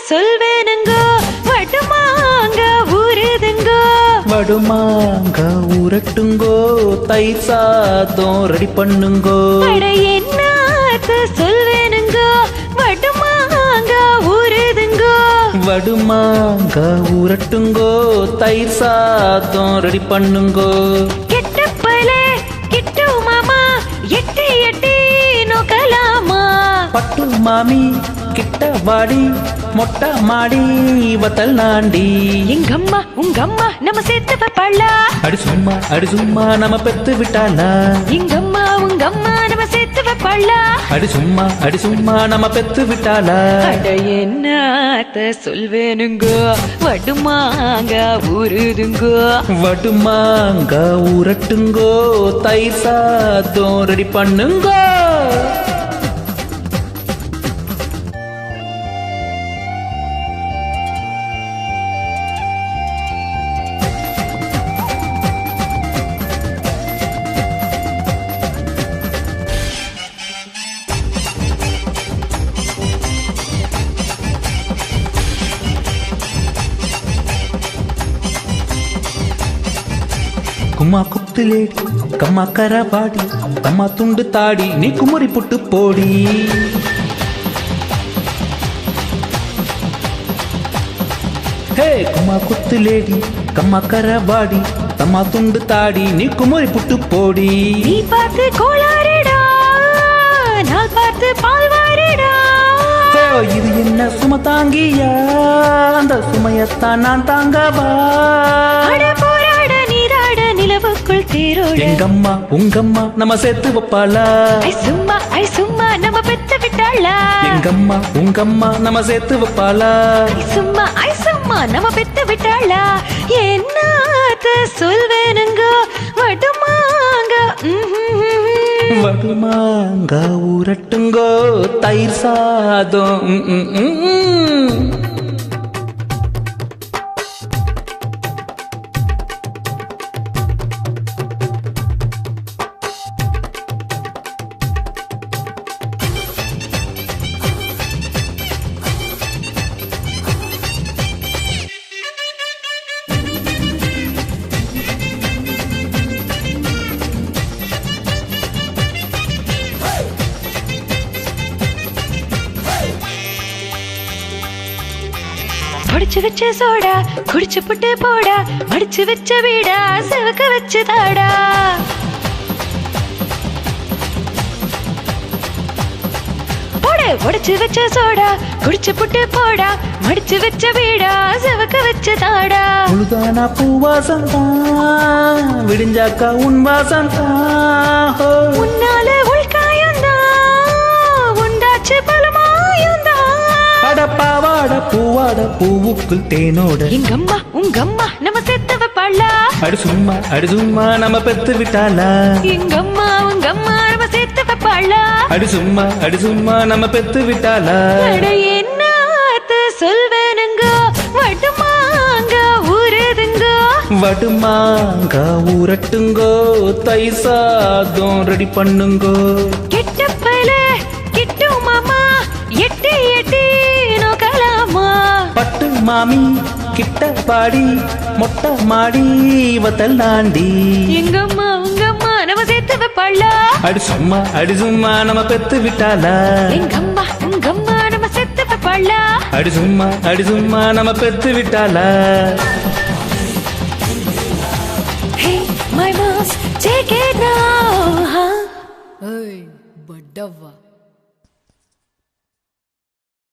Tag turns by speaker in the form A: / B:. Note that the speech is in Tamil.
A: சொல்வேனுங்கோ வடுமாங்க ஊறுதுங்கோ
B: வடுமாங்க ஊரட்டுங்கோ தயிர் சாதம் ரெடி பண்ணுங்கோ
A: அட என்னாத்த சொல்வேனுங்கோ வடுமாங்க ஊறுதுங்கோ
B: வடுமாங்க ஊரட்டுங்கோ தயிர் சாதம் ரெடி பண்ணுங்கோ
A: கெட்டப்பலே கிட்டு மாமா எட்டி எட்டி நோக்கலாமா
B: பட்டு மாமி கிட்ட வாடி மொட்டை மாடி வத்தல் நாண்டி
A: எங்கம்மா உங்கம்மா நம்ம சேர்த்து வைப்பாளா
B: அடி சும்மா நம்ம பெத்து விட்டாளா
A: எங்கம்மா உங்கம்மா நம்ம சேர்த்து வைப்பாளா
B: அடி சும்மா நம்ம பெத்து விட்டாளா
A: அட என்னாத்த சொல்வேனுங்கோ வடுமாங்க ஊறுதுங்கோ
B: வடுமாங்க ஊரட்டுங்கோ தயிர் சாதம் ரெடி பண்ணுங்கோ கும்மா குத்துலேடி கம்மா கரபாடி கம்மா துண்டு தாடி நீ குமுறி புட்டு போடி ஹே கும்மா குத்துலேடி கம்மா கரபாடி கம்மா துண்டு தாடி நீ குமுறி புட்டு போடி
A: நீ பார்த்து கோளாறுடா நான் பார்த்து பால்வாரிடா
B: இது என்ன சும தாங்கியா அந்த சுமையத்தான் நான் தாங்கவா
A: நிலவுக்குள் தேரோட
B: எங்கம்மா உங்கம்மா நம்ம சேர்த்து வைப்பாளா
A: ஐ சும்மா நம்ம பெத்து விட்டாளா
B: எங்கம்மா உங்கம்மா நம்ம சேர்த்து வைப்பாளா
A: ஐ சும்மா நம்ம பெத்து விட்டாளா என்னாத்த சொல்வேனுங்க வடுமாங்க
B: வடுமாங்க ஊரட்டுங்கோ தயிர் சாதம்
A: குடிச்சு வச்ச சோடா குடிச்சு புட்டு போடா மடிச்சு வச்ச வீடா செவக்க வச்சு தாடா போடு உடைச்சு வச்ச சோடா குடிச்சு புட்டு போடா மடிச்சு வச்ச வீடா செவக்க வச்சு தாடா
B: முழுதானா பூவாசம் தான் விடிஞ்சாக்கா உன் வாசம் தான்
A: உன்னால உள்காயம் தான் உண்டாச்சு பலமாயம் தான்
B: பாவாட பூவாட பூவுக்குள் தேனோட
A: எங்கம்மா உங்கம்மா நம்ம செத்து வைப்பாளா
B: அடி சும்மா நம்ம பெத்து விட்டாளா
A: எங்கம்மா உங்கம்மா நம்ம செத்து வைப்பாளா
B: அடி சும்மா நம்ம பெத்து விட்டாளா
A: அட என்னாத்த சொல்வேனுங்க வடுமாங்க ஊறுதுங்கோ
B: வடுமாங்க ஊரட்டுங்கோ தயிர் சாதம் ரெடி பண்ணுங்கோ
A: கெட்டப்பலே கிட்டு மாமா எட்டி எட்டி நோக்கலாமா
B: பட்டு மாமி கிட்ட பாடி மொட்டை மாடி வத்தல் தாண்டி
A: எங்கம்மா உங்கம்மா நம்ம சேர்த்து வைப்பாளா
B: அடி சும்மா நம்ம பெத்து விட்டாளா
A: எங்கம்மா உங்கம்மா நம்ம சேர்த்து வைப்பாளா
B: அடி சும்மா நம்ம பெத்து விட்டாளா
A: Hey my boss take it now
C: Hey, badava.